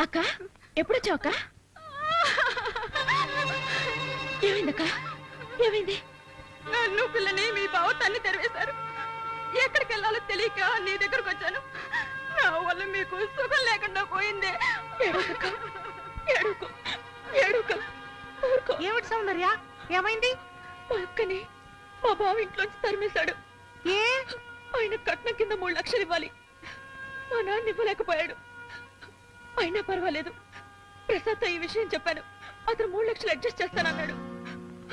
అక్క ఎప్పుడొచ్చావు అక్క? ఏమైందక్క? ఏమైంది? నన్ను పిల్లని మీ బావ తన్ని తెరవేశారు. ఎక్కడికి వెళ్ళాలో తెలియక నీ దగ్గరకు వచ్చాను. నా వల్ల మీకు సుఖం లేకుండా పోయిందే. ఏమిటి సౌందర్య, ఏమైంది? మా అక్కని మా బావ ఇంట్లోంచి తరిమేశాడు. ఏ ఆయన కట్నం కింద 3 లక్షలు ఇవ్వాలి. మా నాన్న ఇవ్వలేకపోయాడు. అయినా పర్వాలేదు, ప్రసాద్ ఈ విషయం చెప్పాను. అతను 3 లక్షలు అడ్జస్ట్ చేస్తానన్నాడు.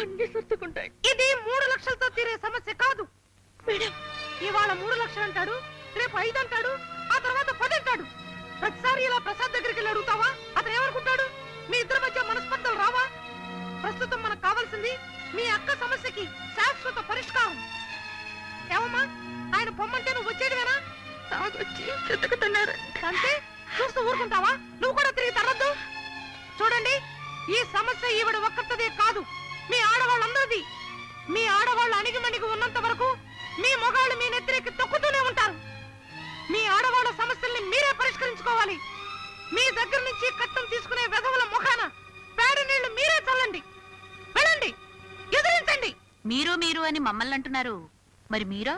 అన్ని సర్దుకుంటాయి. ఇది 3 లక్షలతో తీరే సమస్య కాదు మేడం. ఇవాళ 3 లక్షలు అంటాడు, రేపు 5 అంటాడు, ఆ తర్వాత 10 అంటాడు. ప్రతిసారి ఇలా ప్రసాద్ దగ్గరికి వెళ్ళి అడుగుతావా? అతను ఏమనుకుంటాడు? మీ ఇద్దరి మధ్య మనస్పర్ధలు రావా? ప్రస్తుతం మనకు కావాల్సింది మీ అక్క సమస్యకి శాశ్వత పరిష్కారం. ఏమమ్మా, ఆయన పొమ్మంటే నువ్వు వచ్చేదివేనా? తాగొచ్చి చెత్తకుతున్నారు అంతే చూస్తూ ఊరుకుంటావా? నువ్వు కూడా తిరిగి తరద్దు. చూడండి, ఈ సమస్య ఈవిడ ఒక్కరిదే కాదు, మీ ఆడవాళ్ళందరిది. మీ ఆడవాళ్ళు అణిగిమణిగి ఉన్నంత వరకు మీ మొగాళ్ళు మీ నెత్తిరెక్కి తొక్కుతూనే ఉంటారు. మీ ఆడవాళ్ళ సమస్యల్ని మీరే పరిష్కరించుకోవాలి. మీ దగ్గర నుంచి కట్టం తీసుకునే వెధవుల ముఖాన పేడ నీళ్లు మీరే చల్లండి. వెళ్ళండి, ఎదిరించండి. మీరు అని మమ్మల్ని అంటున్నారు, మరి మీరో?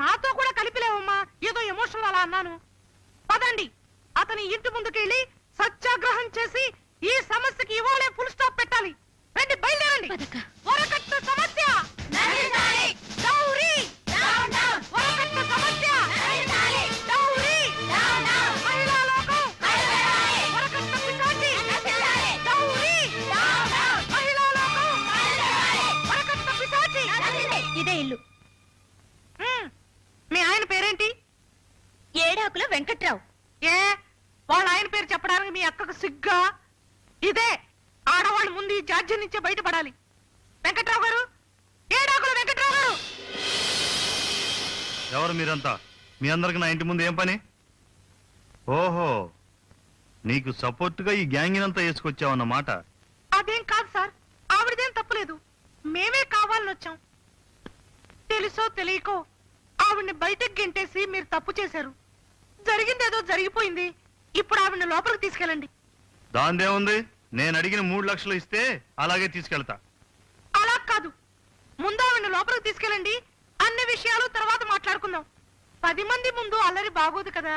మాతో కూడా కలిపిలేవమ్మా, ఏదో ఎమోషనల్ అలా అన్నాను. పదండి, అతని ఇంటి ముందుకెళ్ళి సత్యాగ్రహం చేసి ఈ సమస్యకి ఇవాళే ఫుల్ స్టాప్ పెట్టాలి. రండి, బయలుదేరండి. వరకట్న సమస్య డౌరీ, వరకట్న సమస్య డౌరీ, మహిళా లోకం వరకట్న పిశాచి డౌరీ, మహిళా లోకం వరకట్న పిశాచి. ఇదే ఇల్లు. మీ ఆయన పేరేంటి? ఏడాకుల వెంకట్రావు. ఏ వాళ్ళ ఆయన పేరు చెప్పడానికి మీ అక్కకు సిగ్గా? ఇదే ఆడవాళ్ళు ముందు ఈ జాడ్యం నుంచే బయటపడాలి. వెంకట్రావు గారు, ఏడాకుల వెంకట్రావు గారు. ఎవరు మీరంతా? మీ అందరికి నా ఇంటి ముందు ఏం పని? ఓహో, నీకు సపోర్ట్ గా ఈ గ్యాంగ్ అంతా వేసుకొచ్చావన్నమాట. అదేం కాదు సార్, ఆవిడదేం తప్పులేదు, మేమే కావాలని వచ్చాం. తెలుసో తెలియకో ఆవిడ్ని బయటకు గెంటేసి మీరు తప్పు చేశారు. జరిగిందేదో జరిగిపోయింది. ఇప్పుడు ఆవిడ్ని లోపలికి తీసుకెళ్ళండి. దాందేముంది, నేను అడిగిన 3 లక్షలు ఇస్తే అలాగే తీసుకెళ్తా. అలా కాదు, ముందు ఆవిడ్ని లోపలికి తీసుకెళ్ళండి. అన్ని విషయాలు తర్వాత మాట్లాడుకుందాం. 10 మంది ముందు అల్లరి బాగోదు కదా.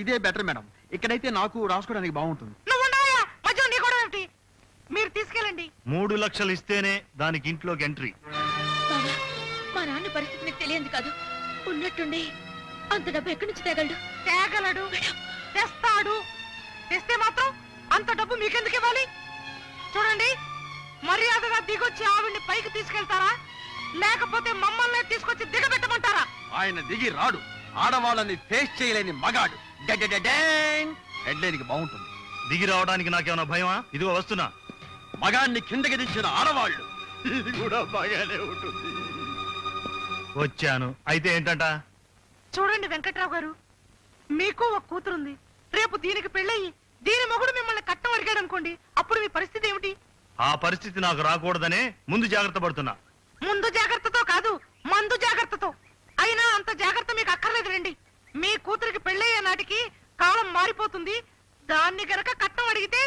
ఇదే బెటర్ మేడం, ఇక్కడైతే నాకు రాసుకోవడానికి బాగుంటుంది. నువ్వు ఉండవయ్యా, మధ్య నీ కూడా ఏమిటి? మీరు తీసుకెళ్ళండి. 3 లక్షలు ఇస్తేనే దానికి ఇంట్లోకి ఎంట్రీ. బావా, మా నాన్న పరిస్థితి నీకు తెలియంది కాదు. ఉన్నట్టుండి అంత డబ్బు ఎక్కడి నుంచి తేగలడు? తేగలడు, తెస్తాడు. తెస్తే మాత్రం అంత డబ్బు మీకెందుకు ఇవ్వాలి? చూడండి, మర్యాదగా దిగొచ్చి ఆవిడ్ని పైకి తీసుకెళ్తారా, లేకపోతే మమ్మల్ని తీసుకొచ్చి దిగబెట్టమంటారా? ఆయన దిగి రాడు, ఆడవాళ్ళని ఫేస్ చేయలేని మగాడు. హెడ్లైన్కి బాగుంటుంది. దిగి రావడానికి నాకేమైనా భయమా? ఇదిగో వస్తున్నా. మగాన్ని కిందకి దించిన ఆడవాళ్ళు, ఇది కూడా బాగానే ఉంటుంది. వచ్చాను, అయితే ఏంటంట? చూడండి వెంకట్రావు గారు, మీకు ఒక కూతురుంది. రేపు దీనికి పెళ్ళయి దీని మొగుడు మిమ్మల్ని కట్టం అడిగాడు అనుకోండి, అప్పుడు మీ పరిస్థితి ఏమిటి? ఆ పరిస్థితి నాకు రాకూడదనే ముందు జాగ్రత్త పడుతున్నా. ముందు జాగ్రత్తతో కాదు, మందు జాగ్రత్తతో. అయినా అంత జాగ్రత్త మీకు అక్కర్లేదు రండి. మీ కూతురికి పెళ్ళయ్యే నాటికి కాలం మారిపోతుంది. దాన్ని గనక కట్టం అడిగితే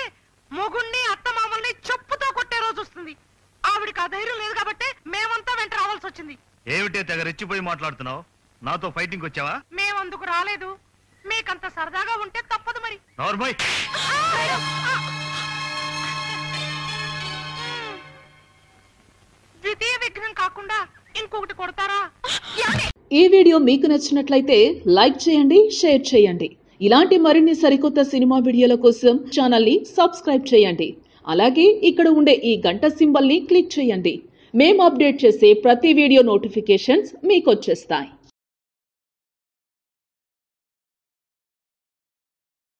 మొగుణ్ణి అత్తమామల్ని చెప్పుతో కొట్టే రోజు వస్తుంది. ఆవిడికి ఆ ధైర్యం లేదు కాబట్టి మేమంతా వెంట రావాల్సి వచ్చింది. ఏమిటే తెగ రెచ్చిపోయి మాట్లాడుతున్నావు? నాతో ఫైటింగ్ వచ్చావా? మేమందుకు రాలేదు, మీకంత సరదాగా ఉంటే తప్పదు మరి. నోర్మోయ్, ద్వితీయ విగ్రహం కాకుండా ఇంకొకటి కొడతారా? ఈ వీడియో మీకు నచ్చినట్లయితే లైక్ చేయండి, షేర్ చేయండి. ఇలాంటి మరిన్ని సరికొత్త సినిమా వీడియోల కోసం ఛానల్ ని సబ్స్క్రైబ్ చేయండి. అలాగే ఇక్కడ ఉండే ఈ గంట సింబల్ ని క్లిక్ చేయండి. మేము అప్డేట్ చేసే ప్రతి వీడియో నోటిఫికేషన్స్ మీకు వచ్చేస్తాయి.